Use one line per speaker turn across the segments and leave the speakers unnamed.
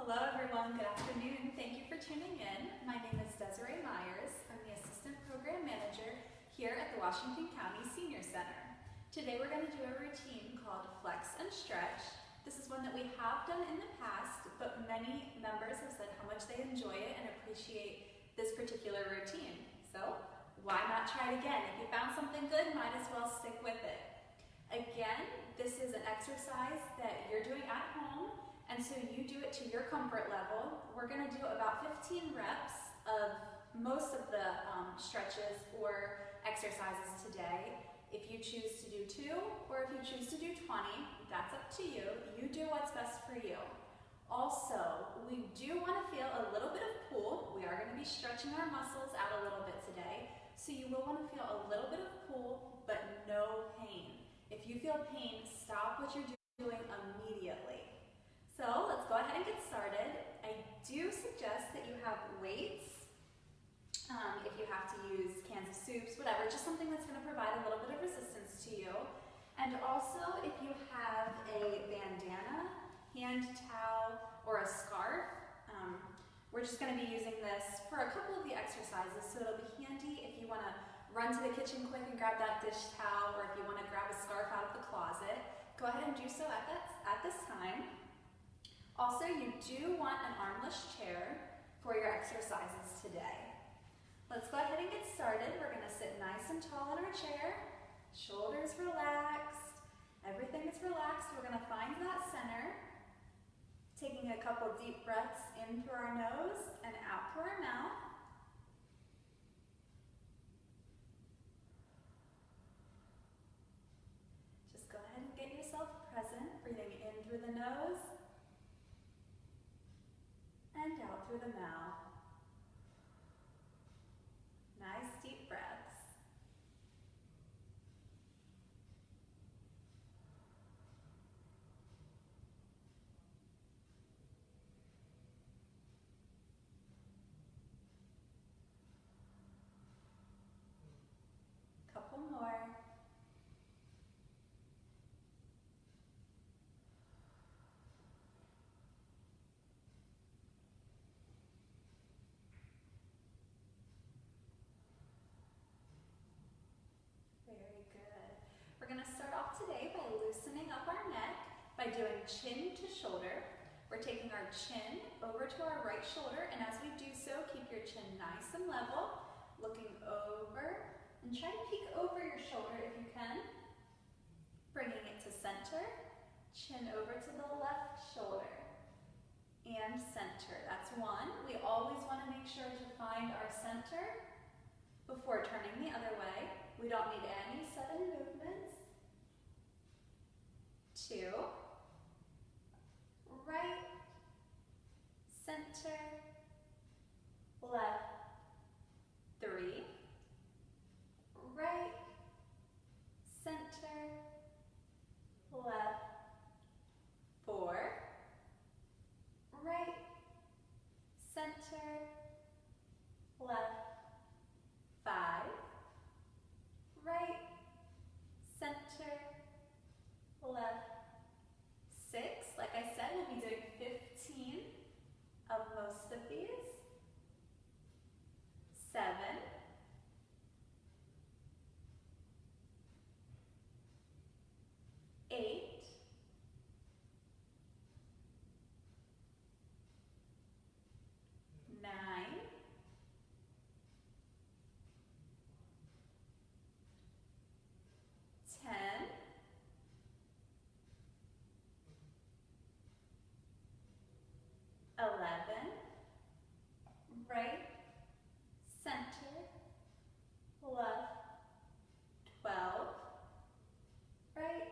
Hello everyone, good afternoon. Thank you for tuning in. My name is Desiree Myers. I'm the Assistant Program Manager here at the Washington County Senior Center. Today we're going to do a routine called Flex and Stretch. This is one that we have done in the past, but many members have said how much they enjoy it and appreciate this particular routine. So why not try it again? If you found something good, might as well stick with it. Again, this is an exercise that you're doing at home, and so you do it to your comfort level. We're going to do about 15 reps of most of the stretches or exercises today. If you choose to do 2 or if you choose to do 20, that's up to you. You do what's best for you. Also, we do want to feel a little bit of pull. We are going to be stretching our muscles out a little bit today, so you will want to feel a little bit of pull, but no pain. If you feel pain, stop what you're doing immediately. So let's go ahead and get started. I do suggest that you have weights. If you have to use cans of soups, whatever, just something that's going to provide a little bit of resistance to you. And also, if you have a bandana, hand towel, or a scarf, we're just going to be using this for a couple of the exercises, so it'll be handy if you want to run to the kitchen quick and grab that dish towel, or if you want to grab a scarf out of the closet, go ahead and do so at this time. Also, you do want an armless chair for your exercises today. Let's go ahead and get started. We're going to sit nice and tall in our chair, shoulders relaxed, everything is relaxed. We're going to find that center, taking a couple deep breaths in through our nose and out through our mouth. Just go ahead and get yourself present, breathing in through the nose and out through the mouth. Nice deep breaths. Couple more. Very good. We're going to start off today by loosening up our neck by doing chin to shoulder. We're taking our chin over to our right shoulder, and as we do so, keep your chin nice and level, looking over, and try to peek over your shoulder if you can. Bringing it to center, chin over to the left shoulder, and center. That's 1. We always want to make sure to find our center before turning the other way. We don't need any sudden movements. 2, right, center, left, 3, right, center, left, 4, right, center, left, 5, right, center, left, 6. Like I said, we'll be doing 15 of most of these. 7, 8, 9, 10, 11, right, center, left, 12, right,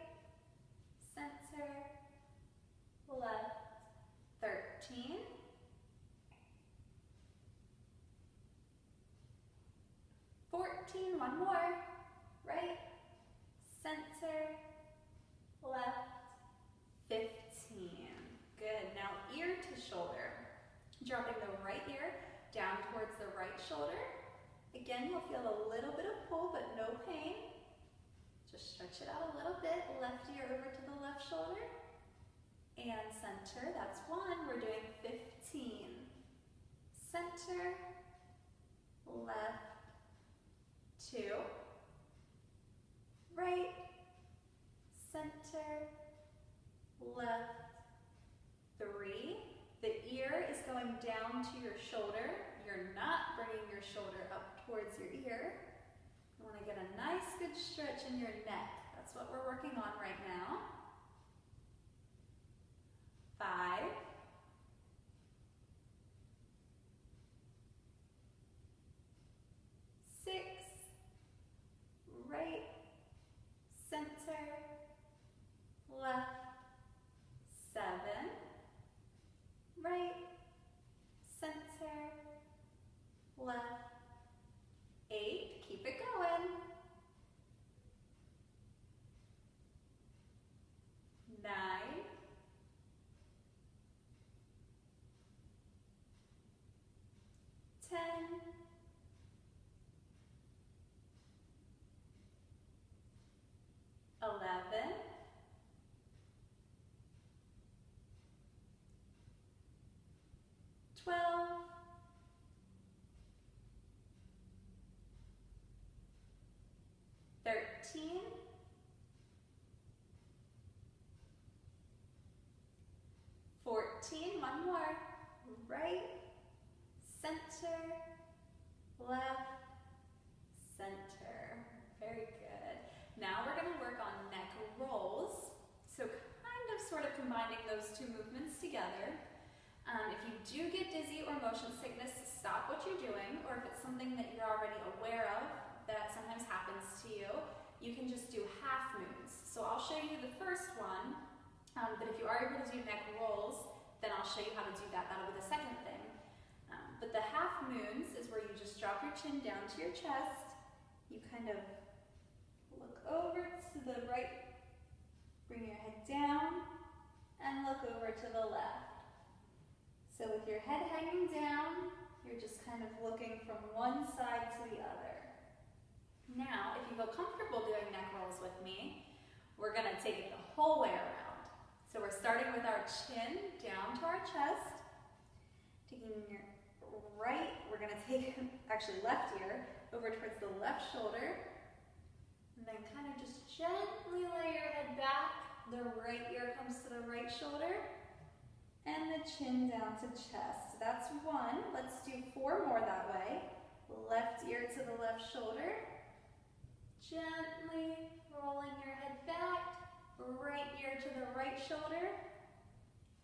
center, left, 13, 14, one more, right, center, left, 15. Good. Now ear to shoulder. Dropping the right ear down towards the right shoulder. Again, you'll feel a little bit of pull, but no pain. Just stretch it out a little bit. Left ear over to the left shoulder. and center, that's 1. We're doing 15. Center, left, 2, right, center, left, 3. The ear is going down to your shoulder. You're not bringing your shoulder up towards your ear. You want to get a nice good stretch in your neck. That's what we're working on right now. 5. 6. Right, center, left, 7. Right, center, left, 8. Keep it going. 9. 10. 11. 12. 13. 14. One more. Right, center, left, center. Very good. Now we're going to work on neck rolls. So kind of sort of combining those two movements together. If you do get dizzy or motion sickness, stop what you're doing, or if it's something that you're already aware of that sometimes happens to you, you can just do half moons. So I'll show you the first one, but if you are able to do neck rolls, then I'll show you how to do that. That'll be the second thing. But the half moons is where you just drop your chin down to your chest. You kind of look over to the right, bring your head down, and look over to the left. So with your head hanging down, you're just kind of looking from one side to the other. Now, if you feel comfortable doing neck rolls with me, we're going to take it the whole way around. So we're starting with our chin down to our chest, taking your right, we're going to take, actually left ear, over towards the left shoulder, and then kind of just gently lay your head back. The right ear comes to the right shoulder, and the chin down to chest. That's 1. Let's do 4 more that way. Left ear to the left shoulder, gently rolling your head back, right ear to the right shoulder,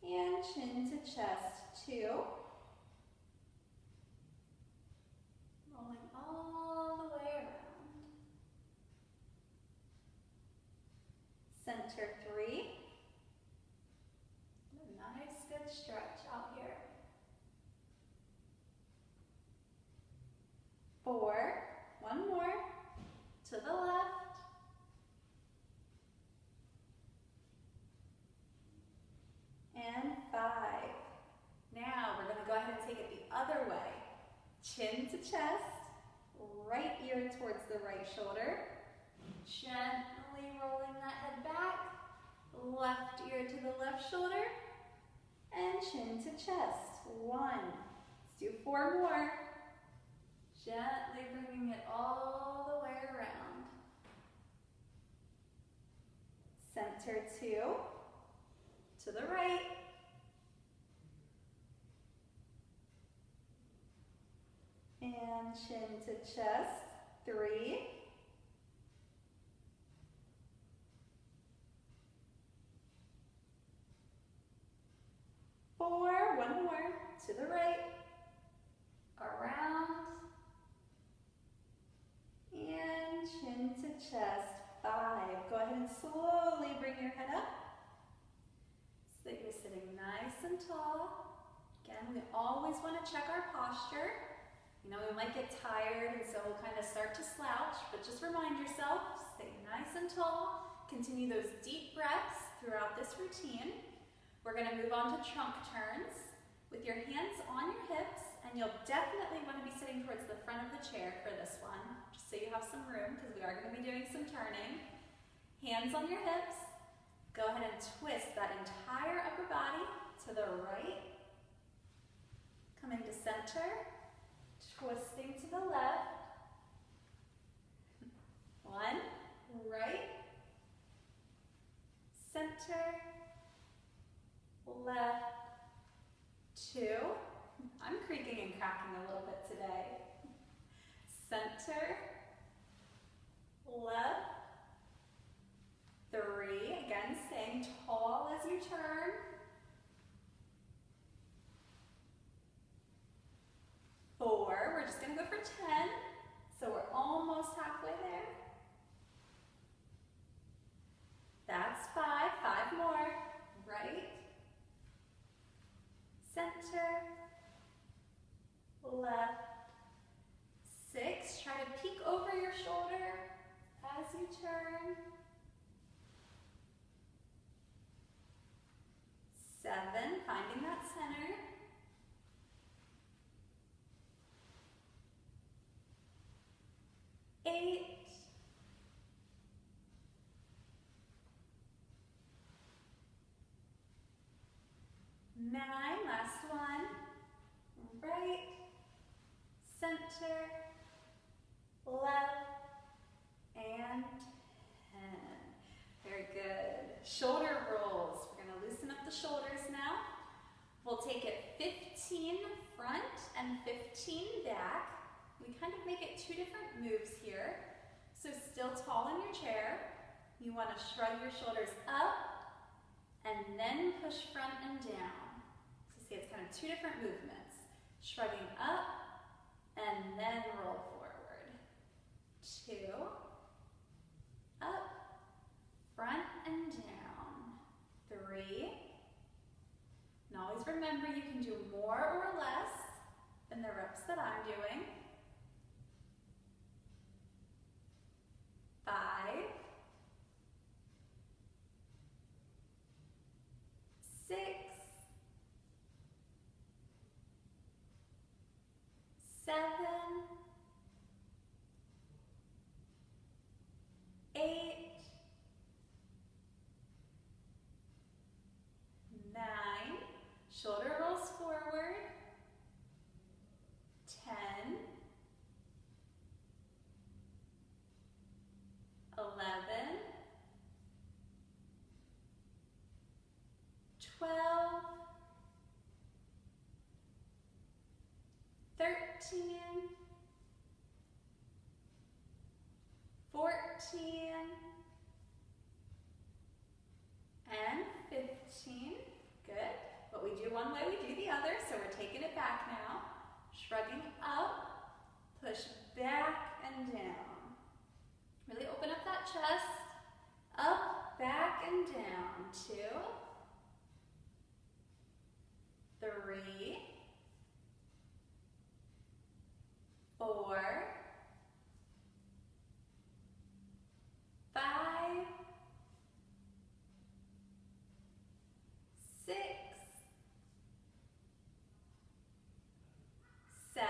and chin to chest. 2. Rolling all the way around. Center 3. A nice good stretch out here. 4. One more. To the left. And 5. Now we're going to go ahead and take it the other way. Chin to chest, right ear towards the right shoulder, gently rolling that head back, left ear to the left shoulder, and chin to chest. 1. Let's do 4 more. Gently bringing it all the way around. Center 2. To the right. And chin to chest. 3. 4. One more. To the right. Around. And chin to chest. 5. Go ahead and slowly bring your head up so that you're sitting nice and tall. Again, we always want to check our posture. You know, we might get tired, and so we'll kind of start to slouch, but just remind yourself, stay nice and tall. Continue those deep breaths throughout this routine. We're going to move on to Chomp Turns with your hands on your hips, and you'll definitely want to be sitting towards the front of the chair for this one, just so you have some room, because we are going to be doing some turning. Hands on your hips. Go ahead and twist that entire upper to the right, coming to center, twisting to the left. 1, right, center, left, 2. I'm creaking and cracking a little bit today. Center, left, 3. Again, staying tall as you turn. 4. We're just going to go for 10. So we're almost halfway there. That's 5. 5 more. Right, center, left, 6. Try to peek over your shoulder as you turn. 7, finding that center. 8. 9, last one. Right, center, left, and 10. Very good. Shoulder rolls. We're going to loosen up the shoulders now. We'll take it 15 front and 15 back. We kind of make it 2 different moves here. So still tall in your chair. You want to shrug your shoulders up and then push front and down. So see, it's kind of 2 different movements. Shrugging up and then roll forward. 2, up, front and down. 3. And always remember you can do more or less than the reps that I'm doing. 5. 6. 7. 8. 9. Shoulder rolls forward. 10. 11. 12. 13. 14. And 15. Good. But we do one way, we do the other, so we're taking it back now. Shrugging up, push back and down. Really open up that chest. Up, back, and down. 2. 3. 4. 5. 6. 7.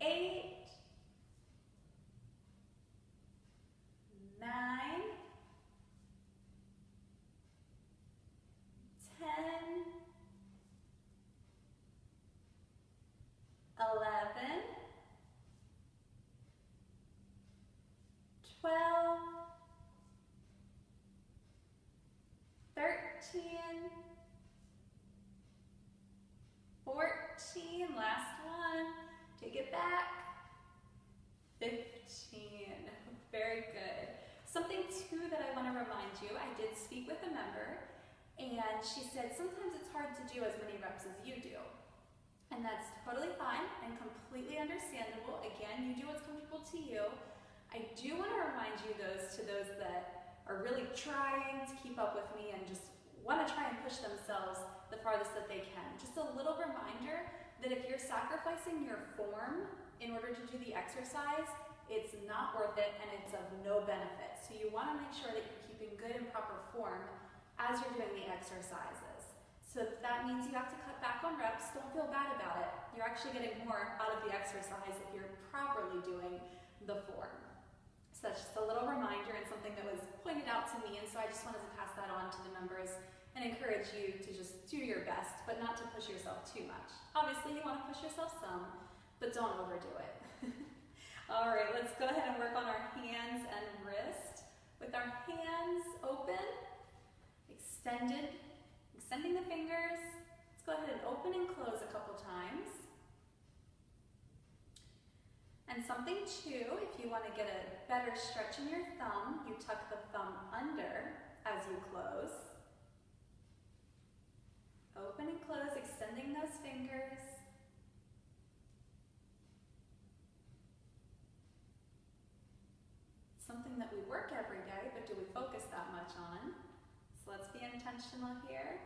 8. 9. 10. 11. 12. 13. 14. Last one. Take it back. 15. Very good. Something too that I want to remind you, I did speak with a member and she said sometimes it's hard to do as many reps as you do. And that's totally fine and completely understandable. Again, you do what's comfortable to you. I do want to remind you to those that are really trying to keep up with me and just want to try and push themselves the farthest that they can. Just a little reminder that if you're sacrificing your form in order to do the exercise, it's not worth it and it's of no benefit. So you want to make sure that you're keeping good and proper form as you're doing the exercises. So that means you have to cut back on reps. Don't feel bad about it. You're actually getting more out of the exercise if you're properly doing the form. So that's just a little reminder and something that was pointed out out to me, and so I just wanted to pass that on to the members and encourage you to just do your best, but not to push yourself too much. Obviously, you want to push yourself some, but don't overdo it. All right, let's go ahead and work on our hands and wrist. With our hands open, extending the fingers. Let's go ahead and open and close a couple times. And something too, if you want to get a better stretch in your thumb, you tuck the thumb under as you close. Open and close, extending those fingers. Something that we work every day, but do we focus that much on? So let's be intentional here.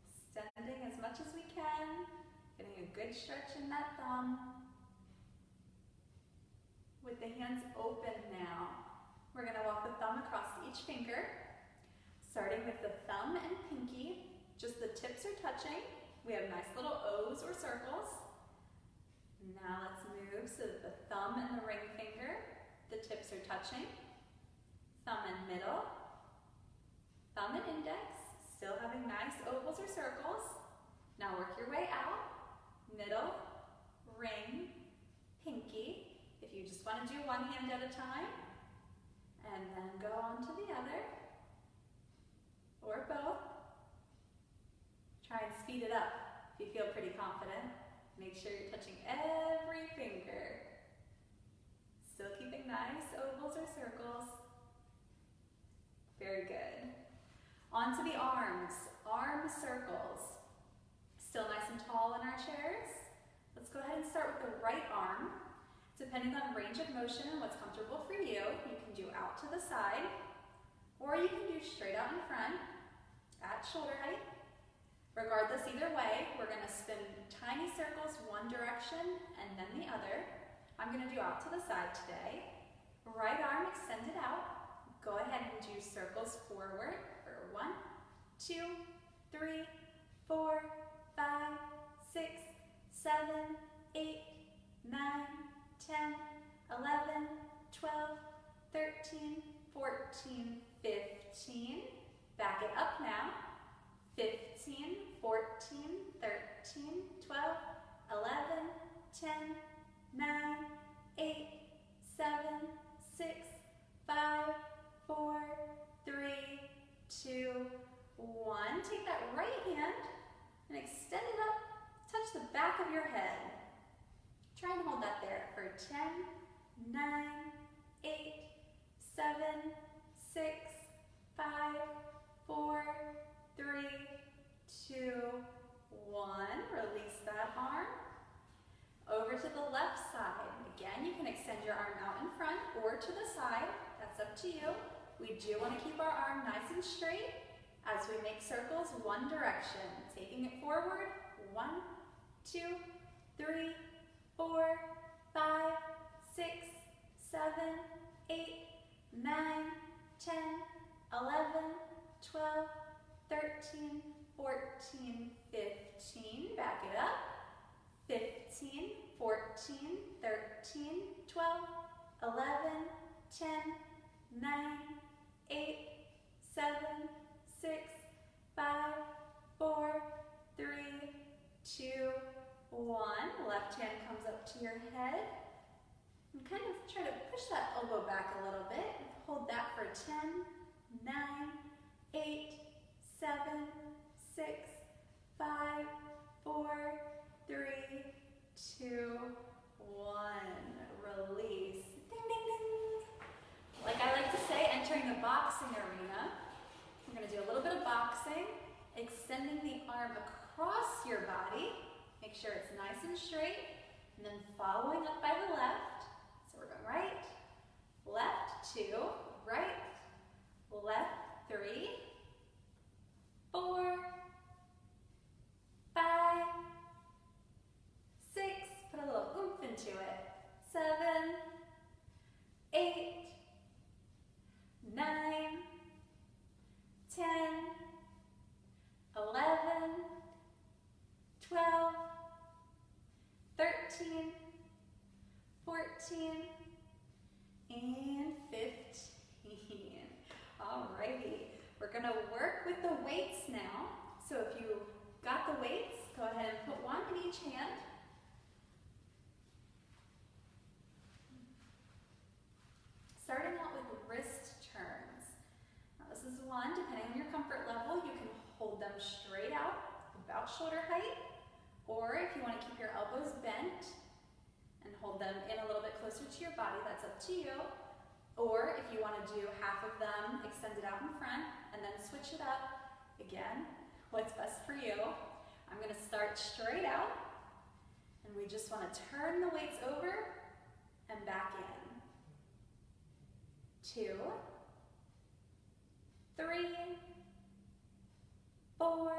Extending as much as we can, getting a good stretch in that thumb. With the hands open now, we're going to walk the thumb across each finger, starting with the thumb and pinky. Just the tips are touching. We have nice little O's or circles. Now let's move so that the thumb and the ring finger, the tips are touching. Thumb and middle. Thumb and index, still having nice ovals or circles. Now work your way out. Middle, ring, pinky. If you just want to do one hand at a time. And then go on to the other. Or both. Try and speed it up if you feel pretty confident. Make sure you're touching every finger. Still keeping nice ovals or circles. Very good. On to the arms. Arm circles. Still nice and tall in our chairs. Let's go ahead and start with the right arm. Depending on range of motion and what's comfortable for you, you can do out to the side, or you can do straight out in front at shoulder height. Regardless, either way, we're going to spin tiny circles one direction and then the other. I'm going to do out to the side today. Right arm extended out. Go ahead and do circles forward for 1, 2, 3, 4, 5, 6, 7, 8, 9, 10, 11, 12, 13, 14, 15. Back it up now. 15, 14, 13, 12, 11, 10, 9, 8, 7, 6, 5, 4, 3, 2, 1. Take that right hand and extend it up. Touch the back of your head. Try and hold that there for 10, 9, 8, 7, 6, 5, 4, 3, 2, 1. Release that arm. Over to the left side. Again, you can extend your arm out in front or to the side. That's up to you. We do want to keep our arm nice and straight as we make circles one direction. Taking it forward. 1, 2, 3, 4, 5, 6, 7, 8, 9, 10, 11, 12, 13, 14, 15. Back it up. 15, 14, 13, 12, 11, 10, 9, 8, 7, 6, 5, 4, 3, 2, 1. Left hand comes up to your head. And kind of try to push that elbow back a little bit. Hold that for 10, 9, 8, 7, 6, 5, 4, 3, 2, 1. Release. Ding, ding, ding. Like I like to say, entering the boxing arena. We're going to do a little bit of boxing. Extending the arm across your body. Make sure it's nice and straight. And then following up by the left. So we're going right, left, 2, right, left, 3, 4, 5, 6, put a little oomph into it, 7, 8, 9, 10, 11, 12, 13, 14, and 15. All right, gonna work with the weights now. So if you got the weights, go ahead and put one in each hand. Starting out with wrist turns. Now this is one, depending on your comfort level, you can hold them straight out, about shoulder height, or if you want to keep your elbows bent and hold them in a little bit closer to your body, that's up to you. Or if you want to do half of them extended out in front and then switch it up, again, what's best for you. I'm going to start straight out, and we just want to turn the weights over and back in. 2, 3, 4,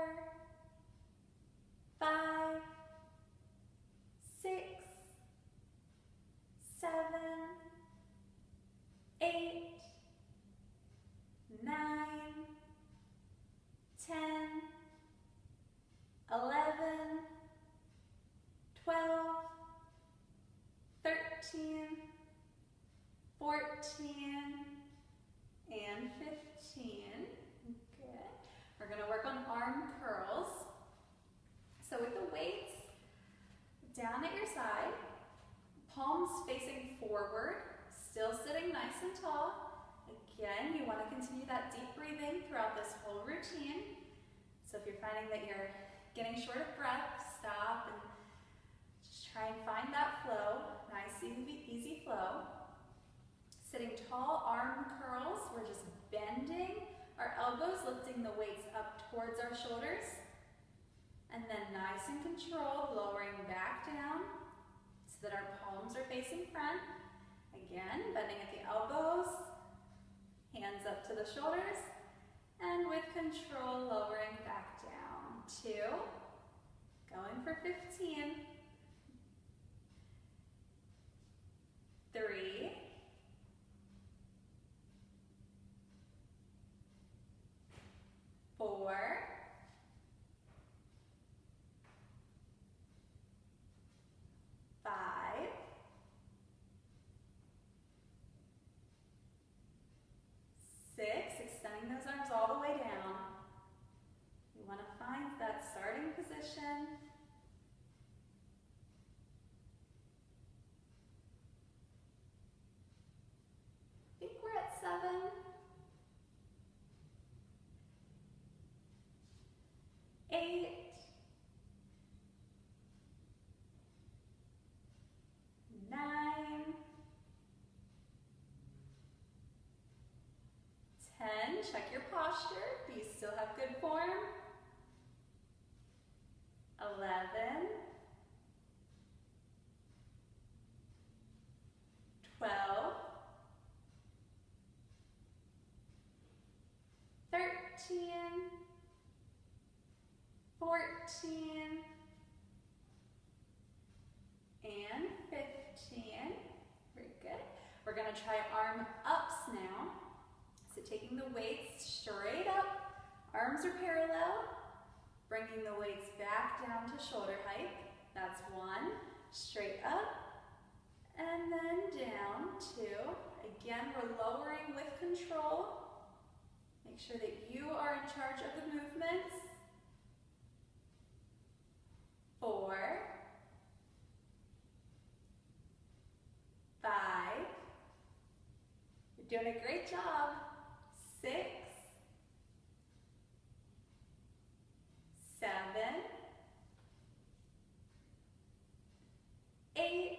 5, 6, 7, 8, 9, 10, 11, 12, 13, 14, and 15. Good. We're going to work on arm curls. So with the weights, down at your side, palms facing forward, still sitting nice and tall. Again, you want to continue that deep breathing throughout this whole routine. So if you're finding that you're getting short of breath, stop and just try and find that flow. Nice, easy flow. Sitting tall, arm curls. We're just bending our elbows, lifting the weights up towards our shoulders. And then nice and controlled, lowering back down so that our palms are facing front. Again, bending at the elbows, hands up to the shoulders, and with control, lowering back down. 2, going for 15. 3, 4, 5, 6, extending those arms all the way down. You want to find that starting position. I think we're at 7. 8. 9. 10. Check your posture. Do you still have good form? 11. 12. 13. 14. And 15. Very good. We're going to try arm ups now. So taking the weights straight up, arms are parallel, bringing the weights back down to shoulder height. That's 1. Straight up, and then down. 2. Again, we're lowering with control. Make sure that you are in charge of the movements. 4. 5. You're doing a great job. 6. 7. 8.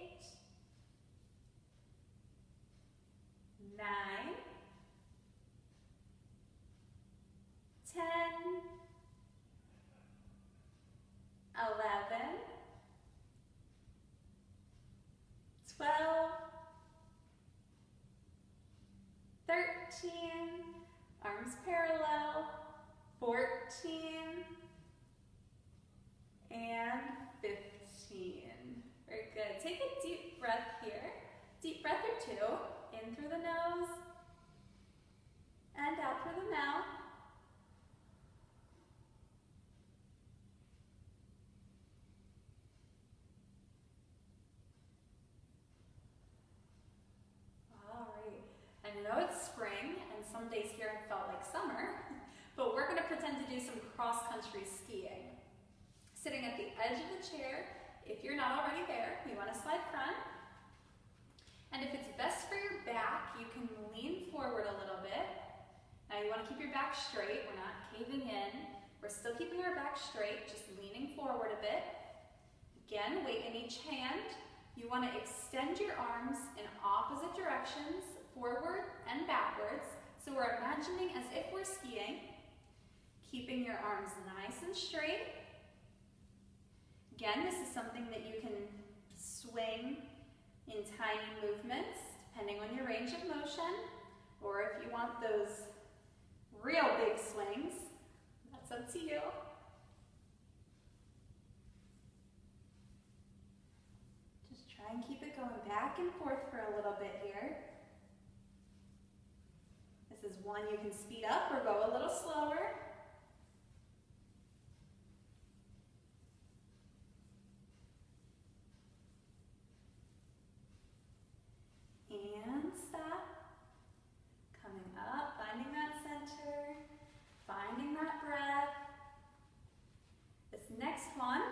9. 10. 11. 12. 13. Arms parallel. 14. And 15. Very good. Take a deep breath here. Deep breath or 2. In through the nose and out through the mouth. All right. I know it's spring, and some days here have felt like summer, but gonna pretend to do some cross-country skiing. Sitting at the edge of the chair, if you're not already there, you wanna slide front. And if it's best for your back, you can lean forward a little bit. Now you wanna keep your back straight, we're not caving in. We're still keeping our back straight, just leaning forward a bit. Again, weight in each hand. You wanna extend your arms in opposite directions, forward and backwards. So we're imagining as if we're skiing, keeping your arms nice and straight. Again, this is something that you can swing in tiny movements, depending on your range of motion, or if you want those real big swings, that's up to you. Just try and keep it going back and forth for a little bit here. This is one you can speed up or go a little slower. And stop. Coming up, finding that center, finding that breath. This next one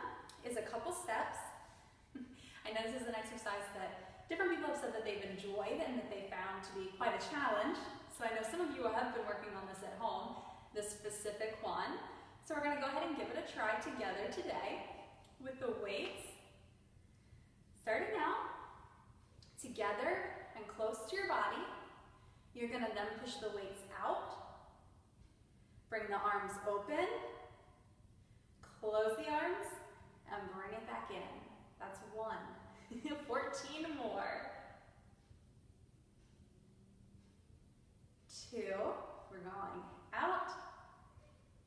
is a couple steps. I know this is an exercise that different people have said that they've enjoyed and that they found to be quite a challenge. So I know some of you have been working on this at home, this specific one. So we're gonna go ahead and give it a try together today with the weights. Starting out, together and close to your body. You're gonna then push the weights out. Bring the arms open. Close the arms and bring it back in. That's 1. 14 more. 2. We're going out,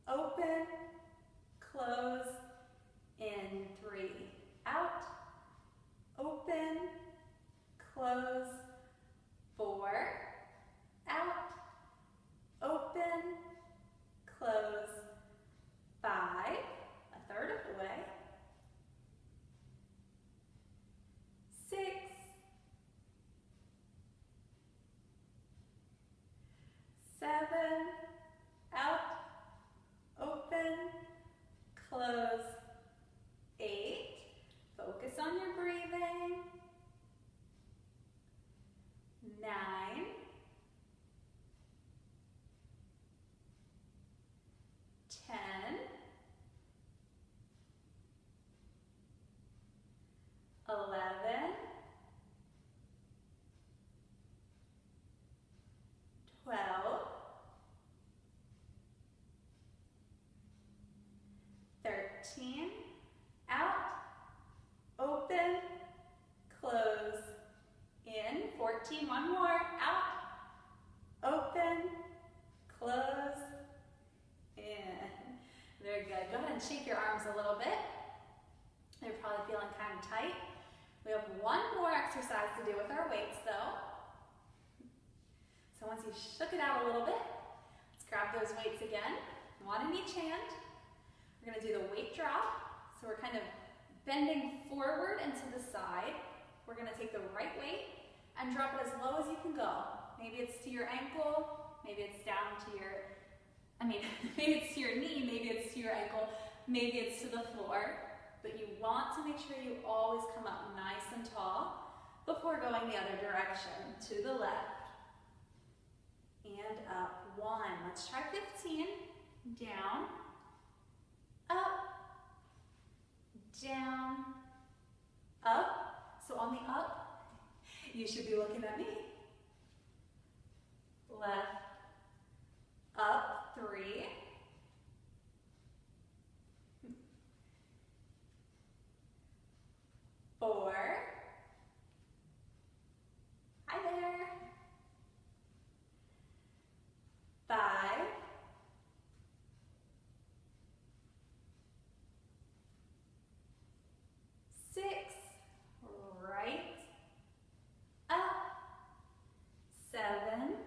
open, close, in. 3. Out, open, close. 4. Out, open, close. 5. A third of the way. 6. 7. Out, open, close. 8. Focus on your breathing. 9. 10. 11. 12. 13. Out, open, close, in. 14. One more. Out, open, close, in. Very good. Go ahead and shake your arms a little bit. They're probably feeling kind of tight. We have one more exercise to do with our weights though. So once you shook it out a little bit, let's grab those weights again. 1 in each hand. We're gonna do the weight drop. So we're kind of bending forward and to the side. We're gonna take the right weight and drop it as low as you can go. Maybe it's to your ankle, maybe it's down to your, maybe it's to your knee, maybe it's to your ankle, maybe it's to the floor. But you want to make sure you always come up nice and tall before going the other direction, to the left. And up. 1. Let's try 15. Down, up, down, up. So on the up, you should be looking at me. Left, up. 3. 4. Hi there. 5. 6. Right. Up. 7.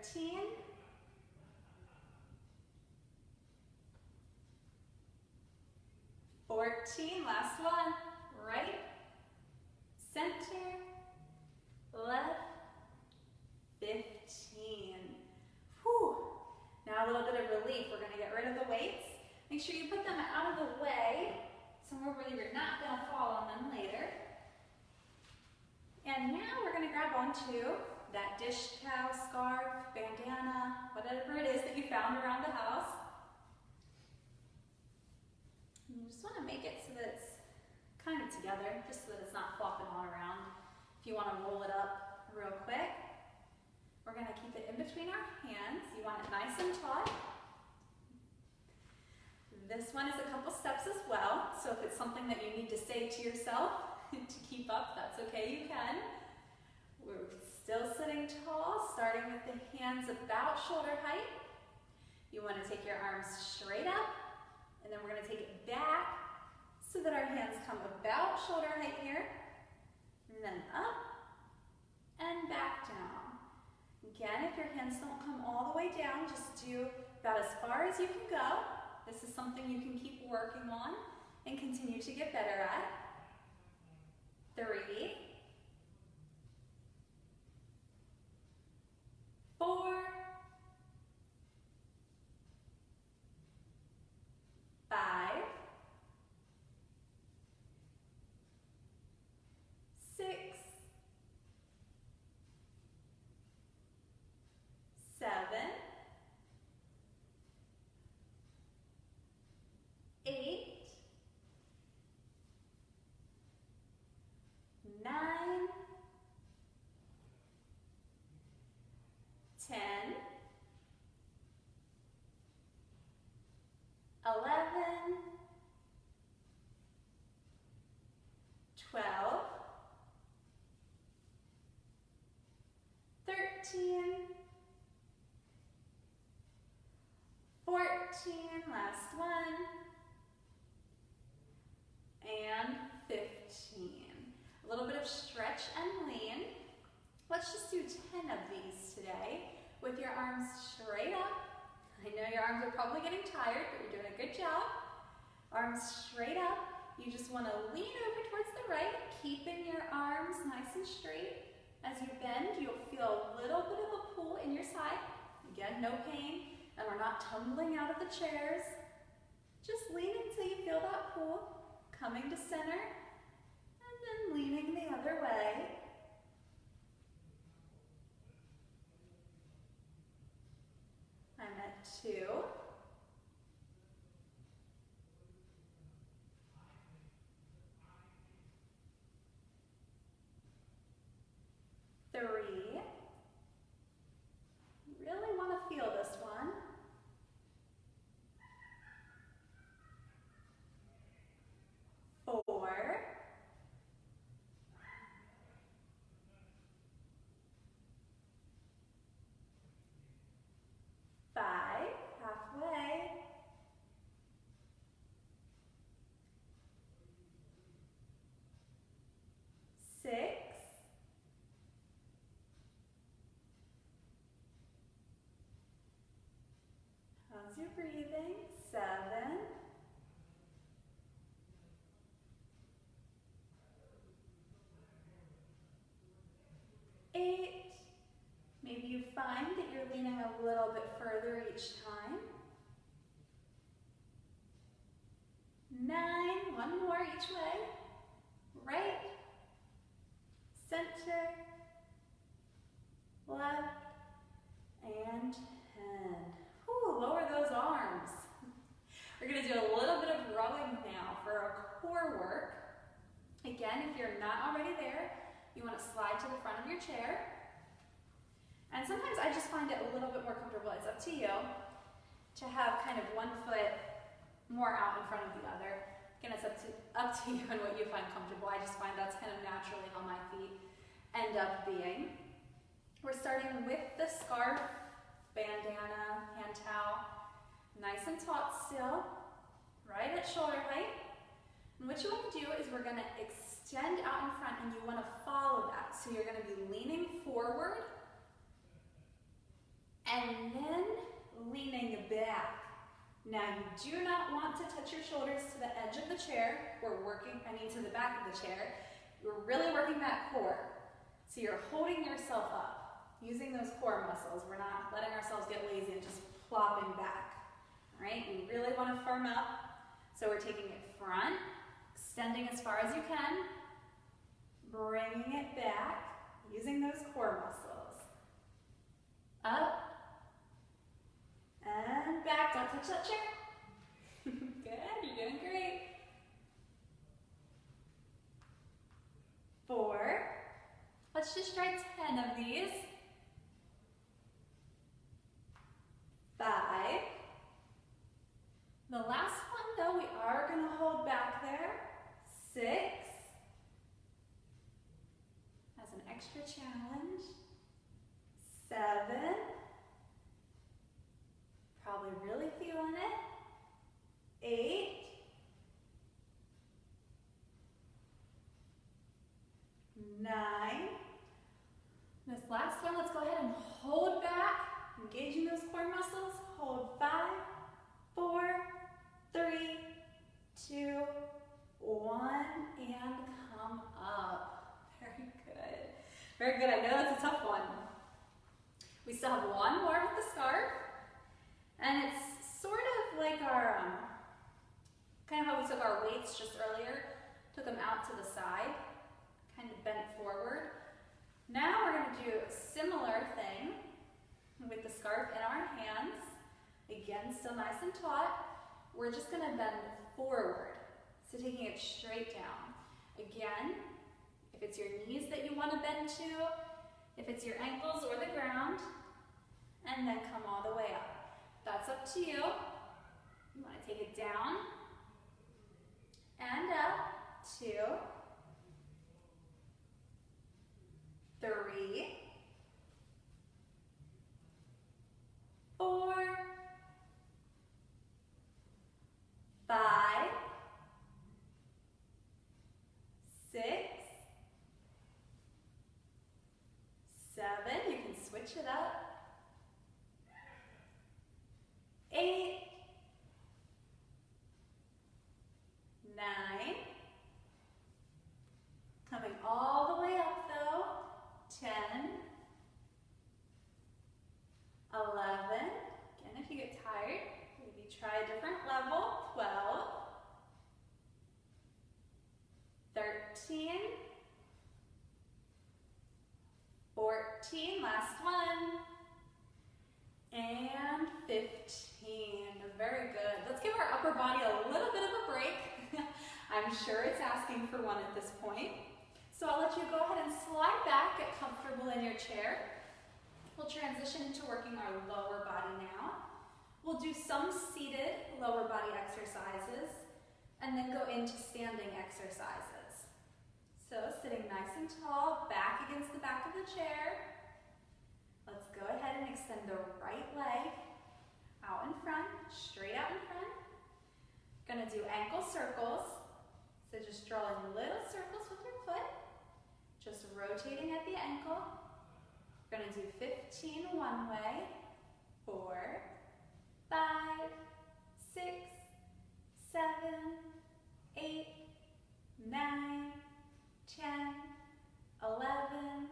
13, 14, last one, right, center, left, 15. Whew. Now a little bit of relief. We're going to get rid of the weights. Make sure you put them out of the way, somewhere where you're not going to fall on them later. And now we're going to grab onto that dish towel, scarf, bandana, whatever it is that you found around the house. And you just want to make it so that it's kind of together, just so that it's not flopping all around. If you want to roll it up real quick, we're going to keep it in between our hands. You want it nice and taut. This one is a couple steps as well, so if it's something that you need to say to yourself to keep up, that's okay, you can. We're still sitting tall, starting with the hands about shoulder height. You want to take your arms straight up, and then we're going to take it back so that our hands come about shoulder height here, and then up and back down. Again, if your hands don't come all the way down, just do about as far as you can go. This is something you can keep working on and continue to get better at. 3, 4, 5, 6, 7, 8, 9, 10, 11, 12, 13, 14, last one, and 15. A little bit of stretch and lean. Let's just do 10 of these today with your arms straight up. I know your arms are probably getting tired, but you're doing a good job. Arms straight up. You just want to lean over towards the right, keeping your arms nice and straight. As you bend, you'll feel a little bit of a pull in your side. Again, no pain, and we're not tumbling out of the chairs. Just lean until you feel that pull, coming to center, and then leaning the other way. I'm at 2. 3. Really want to feel this one. 4. 5, halfway. 6. 'How's your breathing? 7. 8. Maybe you find that you're leaning a little bit further each time. 9. One more each way. Right, center, left, and 10. Whew, lower those arms. We're going to do a little bit of rowing now for our core work. Again, if you're not already there, you want to slide to the front of your chair. And sometimes I just find it a little bit more comfortable, it's up to you, to have kind of one foot more out in front of the other. Again, it's up to you and what you find comfortable. I just find that's kind of naturally how my feet end up being. We're starting with the scarf, bandana, hand towel, nice and taut still, right at shoulder height. And what you want to do is we're going to extend out in front, and you want to follow that. So you're going to be leaning forward And then leaning back. Now you do not want to touch your shoulders to the edge of the chair. To the back of the chair. You're really working that core. So you're holding yourself up, using those core muscles. We're not letting ourselves get lazy and just plopping back. All right, you really want to firm up. So we're taking it front, extending as far as you can, bringing it back, using those core muscles. Up and back. Don't touch that chair. Good, you're doing great. 4. Let's just try 10 of these. 5. The last one though, we are going to hold back there. 6. As an extra challenge. 7. Probably really feeling it. 8. 9. This last one, let's go ahead and hold back, engaging those core muscles. Hold 5, 4, 3, 2, 1, and come up. Very good. Very good. I know that's a tough one. We still have one more with the scarf, and it's sort of like our, kind of how we took our weights just earlier, took them out to the side, kind of bent forward. Now we're going to do a similar thing with the scarf in our hands. Again, still nice and taut. We're just going to bend forward, so taking it straight down. Again, if it's your knees that you want to bend to, if it's your ankles or the ground, and then come all the way up. That's up to you. You want to take it down and up. 2, 3, 4, 5, 6, 7. You can switch it up. 8, 9. Coming all the way up though. 10, 11. Again, if you get tired, maybe try a different level. 12, 13, 14. Last one. And 15. Very good. Let's give our upper body a little bit of a break. I'm sure it's asking for one at this point. So I'll let you go ahead and slide back, get comfortable in your chair. We'll transition into working our lower body now. We'll do some seated lower body exercises and then go into standing exercises. So sitting nice and tall, back against the back of the chair. Let's go ahead and extend the right leg out in front, straight out in front. Gonna do ankle circles. So just drawing little circles with your foot, just rotating at the ankle. We're gonna do 15 one way, 4, 5, 6, 7, 8, 9, 10, 11,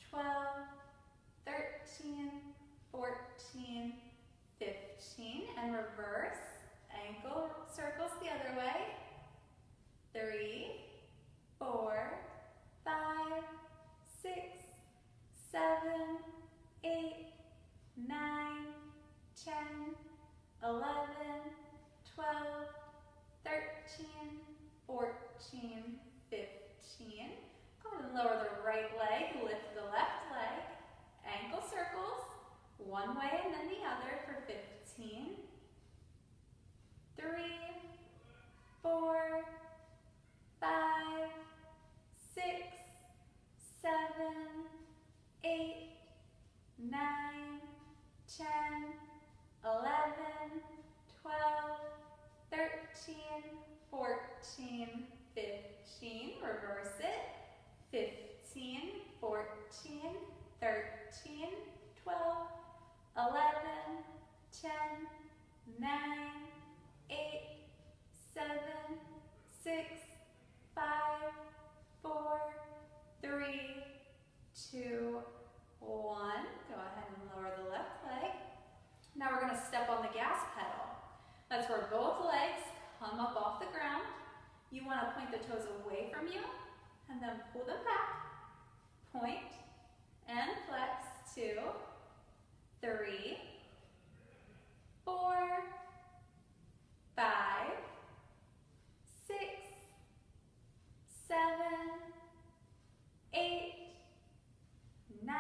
12, 13, 14, 15, and reverse, ankle circles the other way. 3, 4, 5, 6, 7, 8, 9, 10, 11, 12, 13, 14, 15. Go ahead and lower the right leg, lift the left leg, ankle circles, one way and then the other for 15. 3, 4, 5, 6, 7, 8, 9, 10, 11, 12, 13, 14, 15. Reverse it. 15, 14, 13, 12, 11, 10, 9, 8, 7, 6, 5, 4, 3, 2, 1. Go ahead and lower the left leg. Now we're going to step on the gas pedal. That's where both legs come up off the ground. You want to point the toes away from you and then pull them back. Point and flex. 2, 3, 4, 5, 6, 7, 8, 9,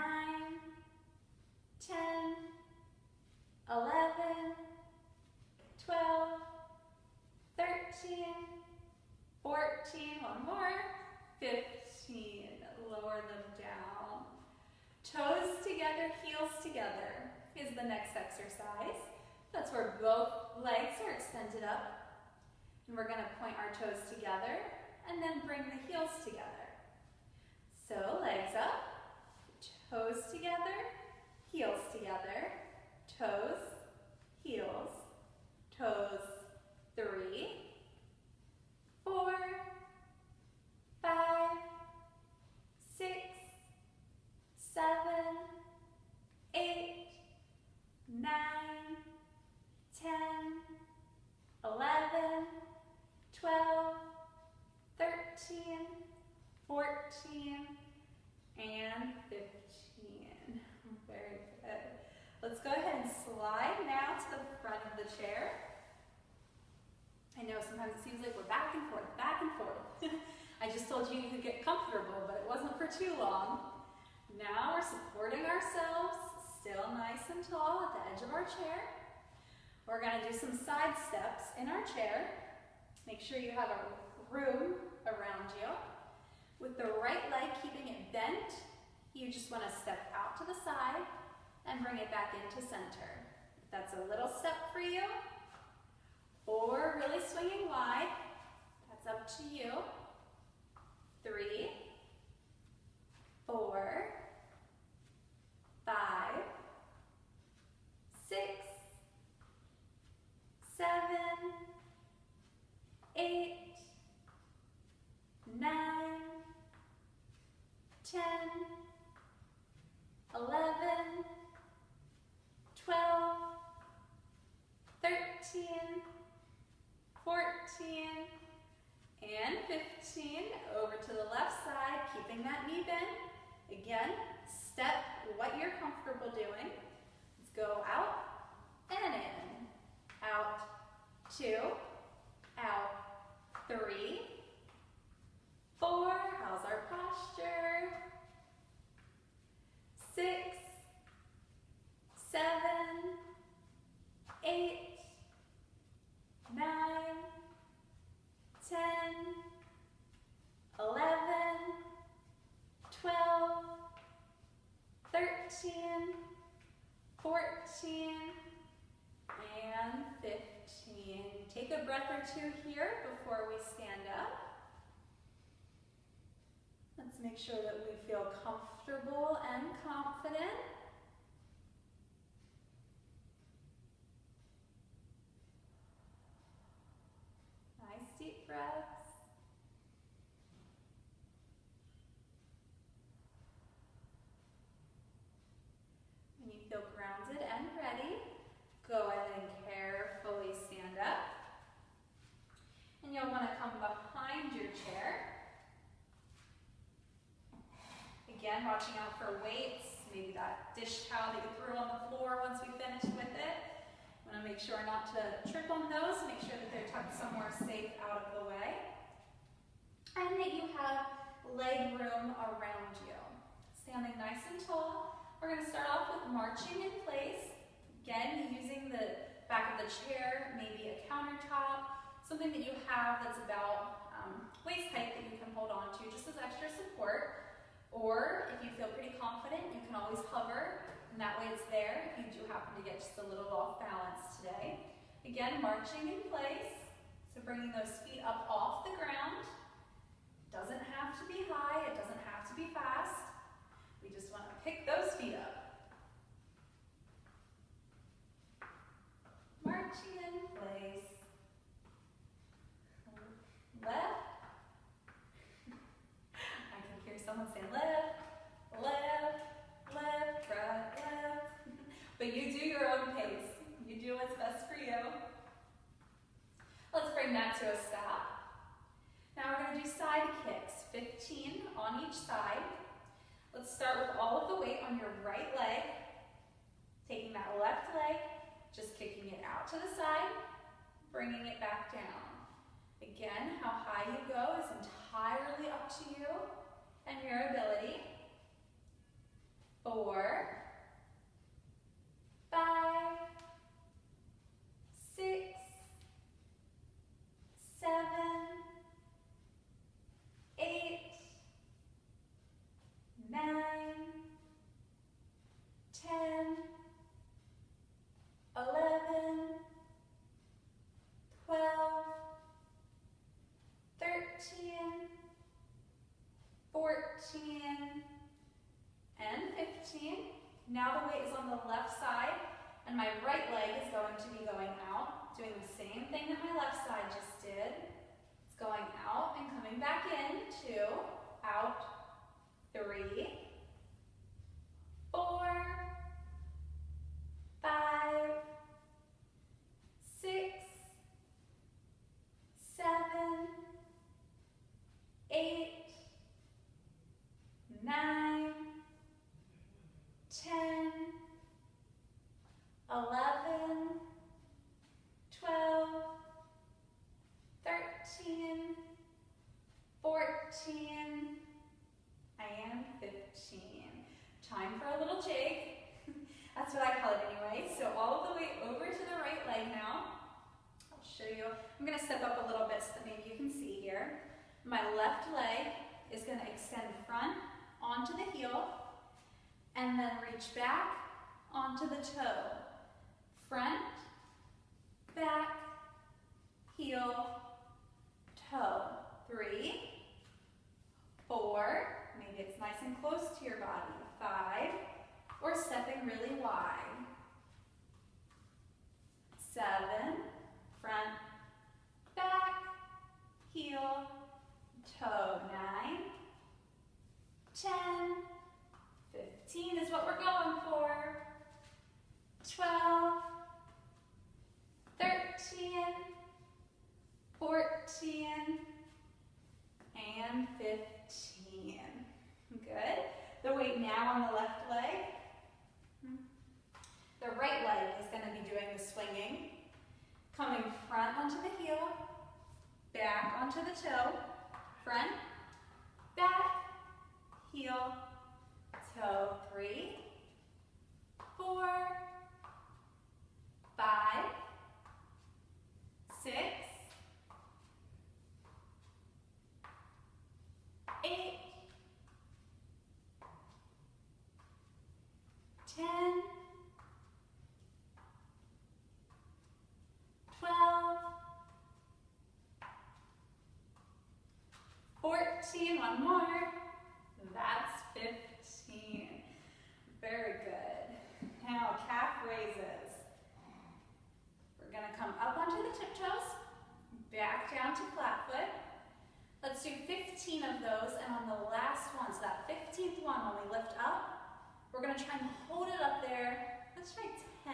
10, 11, 12, 13, 14, one more, 15. Lower them down. Toes together, heels together is the next exercise. That's where both legs are extended up. And we're going to point our toes together and then bring the heels together. So legs up, toes together, heels together, toes, heels, toes, 3, 4, 5, 6, 7, 8, 9, 10, 11, 12, 13, 14, and 15. Very good. Let's go ahead and slide now to the front of the chair. I know sometimes it seems like we're back and forth, back and forth. I just told you you could get comfortable, but it wasn't for too long. Now we're supporting ourselves, still nice and tall at the edge of our chair. We're going to do some side steps in our chair. Make sure you have a room around you. With the right leg keeping it bent, you just want to step out to the side and bring it back into center. If that's a little step for you, or really swinging wide, that's up to you. 3, 4, 5, 6, 7, 8, 9, 10, 11, 12, 13, 14, and 15. Over to the left side, keeping that knee bent. Again, step what you're comfortable doing. Let's go out and in. Out, 2, out, 3, 4. How's our posture? 6, 7, 8, 9, 10, 11, 12, 13, 14, and 15. Take a breath or two here before we stand up. Let's make sure that we feel comfortable and confident. Nice deep breaths. When you feel grounded and ready, go ahead and carefully stand up. And you'll want to come behind your chair. Again, watching out for weights, maybe that dish towel that you threw on the floor once we finished with it. Want to make sure not to trip on those, make sure that they're tucked somewhere safe out of the way. And that you have leg room around you. Standing nice and tall. We're going to start off with marching in place. Again, using the back of the chair, maybe a countertop, something that you have that's about waist height that you can hold on to just as extra support. Or if you feel pretty confident, you can always hover, and that way it's there if you do happen to get just a little off balance today. Again, marching in place, so bringing those feet up off the ground. Doesn't have to be high, it doesn't have to be fast. We just want to pick those feet up. to do side kicks, 15 on each side. Let's start with all of the weight on your right leg. Taking that left leg, just kicking it out to the side, bringing it back down. Again, how high you go is entirely up to you and your ability. 4, 5, 6, 7, 8, 9, 10, 11, 12, 13, 14, and 15. Now the weight is on the left side, and my right leg is going to be going out, doing the same thing that my left side just did. It's going out and coming back in, 2, out, 3, 4, 5, 6, 7, 8, 9, 10, 11, 12, 13, 14, and 15. Time for a little jig. That's what I call it anyway. So all of the way over to the right leg now. I'll show you. I'm going to step up a little bit so that maybe you can see here. My left leg is going to extend front onto the heel and then reach back onto the toe. Front, back, heel, toe. 3, 4, maybe it's nice and close to your body. 5, or stepping really wide. 7, front, back, heel, toe. 9, 10, 15 is what we're going for. 12, 13, 14, and 15. Good. The weight now on the left leg. The right leg is going to be doing the swinging. Coming front onto the heel, back onto the toe, front, back, heel, toe. 3, 4, 5, 6, 8, 10, 12, 14, one more. That's 15. Very good. Now calf raises. We're going to come up onto the tiptoes, back down to flat foot. Let's do 15 of those, and on the last one, so that 15th one, when we lift up, we're going to try and hold it up there. Let's try 10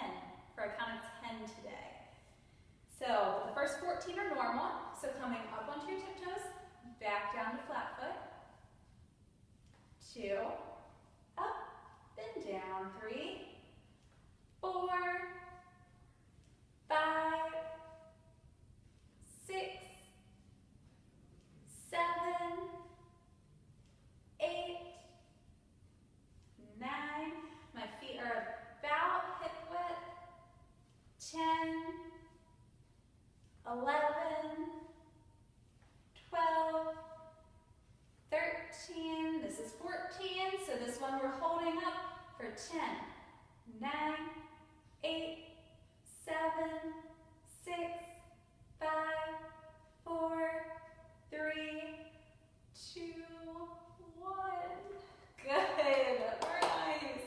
for a count of 10 today. So the first 14 are normal, so coming up onto your tiptoes, back down to flat foot. 2, up, then down. 3, 4, 5, 6, 7, 8, 9. My feet are about hip width. 10, 11, 12, 13. This is 14, so this one we're holding up for 10, 9, 8, 7, 6, 5, 4, 3, 2, 1. Good. Very nice.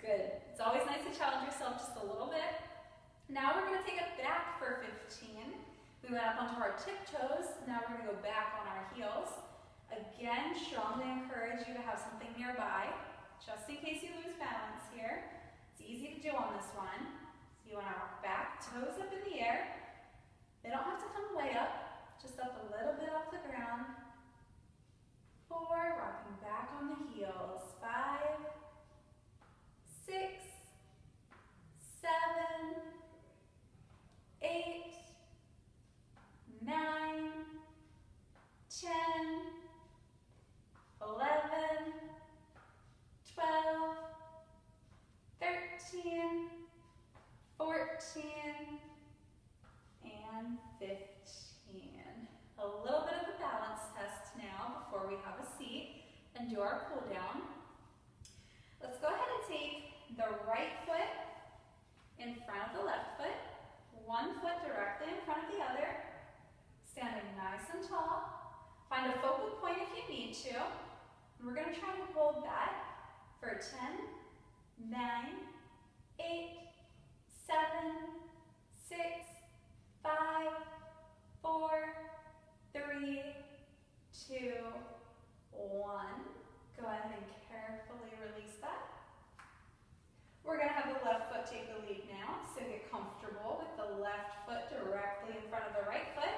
Good. It's always nice to challenge yourself just a little bit. Now we're going to take it back for 15. We went up onto our tiptoes. Now we're going to go back on our heels. Again, strongly encourage you to have something nearby, just in case you lose balance here. It's easy to do on this one. So you want to rock back, toes up in the air. They don't have to come way up, just up a little bit off the ground. and do our cool down. Let's go ahead and take the right foot in front of the left foot, one foot directly in front of the other, standing nice and tall. Find a focal point if you need to. And we're going to try to hold that for 10, 9, 8, 7, 6, 5, 4, 3, 2, 1. Go ahead and carefully release that. We're going to have the left foot take the lead now, so get comfortable with the left foot directly in front of the right foot,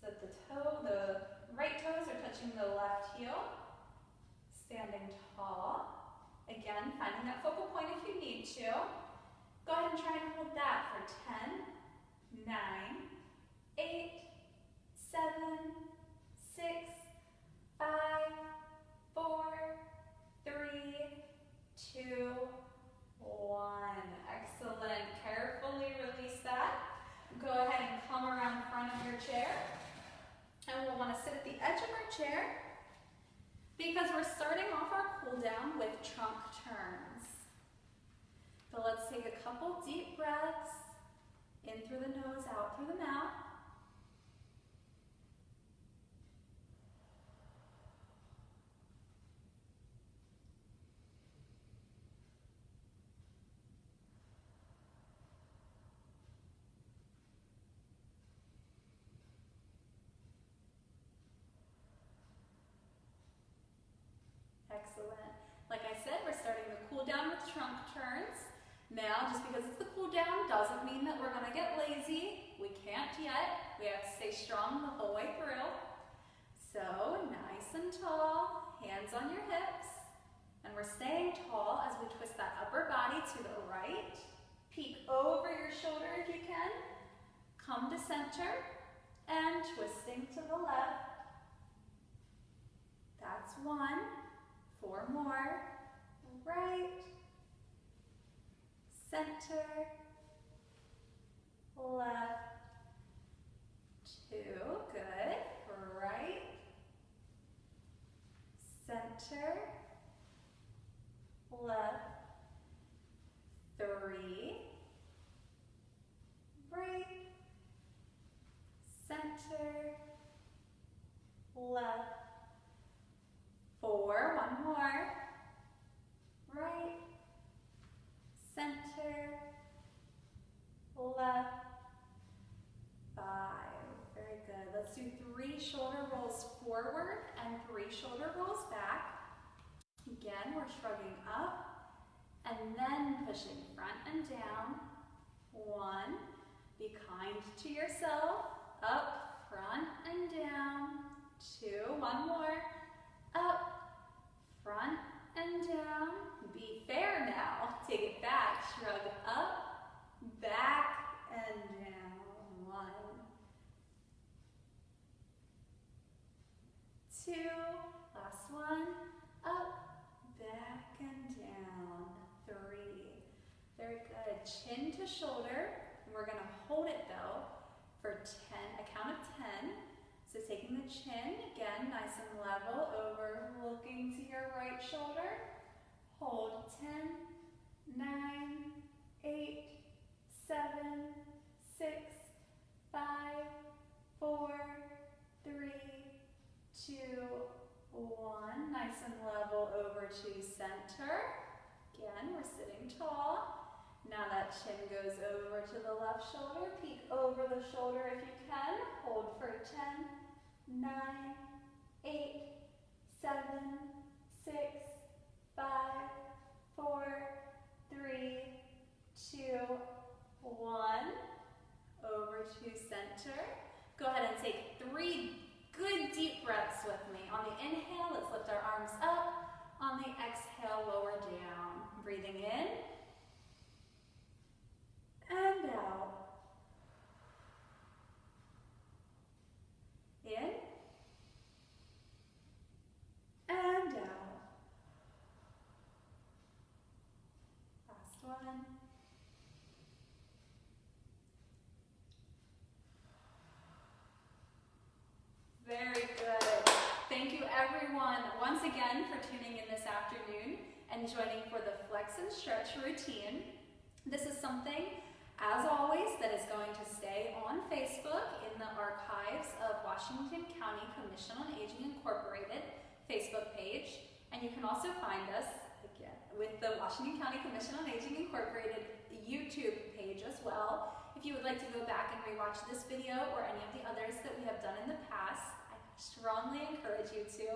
so that the right toes are touching the left heel, standing tall. Again, finding that focal point if you need to. Go ahead and try and hold that for 10, 9, 8, 7, 6, 5, 4, 3, 2, 1. Excellent. Carefully release that. Go ahead and come around the front of your chair. And we'll want to sit at the edge of our chair because we're starting off our cool down with trunk turns. So let's take a couple deep breaths in through the nose, out through the mouth. Excellent. Like I said, we're starting the cool down with trunk turns. Now, just because it's the cool down doesn't mean that we're going to get lazy. We can't yet. We have to stay strong the whole way through. So, nice and tall, hands on your hips. And we're staying tall as we twist that upper body to the right. Peek over your shoulder if you can. Come to center and twisting to the left. That's 1. 4 more. Right. Center. Left. 2. Good. Right. Center. Left. 3. Right. Center. Left. 4. 1 more. Right. Center. Left. 5. Very good. Let's do 3 shoulder rolls forward and 3 shoulder rolls back. Again, we're shrugging up and then pushing front and down. 1. Be kind to yourself. Up, front, and down. 2. 1 more. Up, front, and down. Be fair now. Take it back. Shrug up, back, and down. 1. 2. Last one. Up, back, and down. 3. Very good. Chin to shoulder. And we're going to hold it though for 10, a count of 10. So taking the chin, again, nice and level, over, looking to your right shoulder. Hold 10, 9, 8, 7, 6, 5, 4, 3, 2, 1. Nice and level over to center. Again, we're sitting tall. Now that chin goes over to the left shoulder. Peek over the shoulder if you can. Hold for 10, 9, 8, 7, 6, 5, 4, 3, 2, 1. Over to center. Go ahead and take 3 good deep breaths with me. On the inhale, let's lift our arms up. On the exhale, lower down. Breathing in. And out. In. And out. Last one. everyone once again for tuning in this afternoon and joining for the Flex and Stretch routine. This is something, as always, that is going to stay on Facebook in the archives of Washington County Commission on Aging Incorporated Facebook page. And you can also find us, again, with the Washington County Commission on Aging Incorporated YouTube page as well. If you would like to go back and rewatch this video or any of the others that we have done in the past, I strongly encourage you to.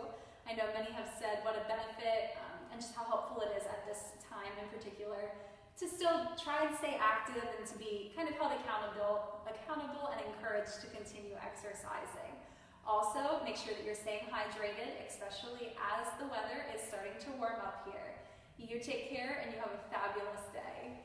I know many have said what a benefit and just how helpful it is at this time in particular to still try and stay active and to be kind of held accountable and encouraged to continue exercising. Also, make sure that you're staying hydrated, especially as the weather is starting to warm up here. You take care and you have a fabulous day.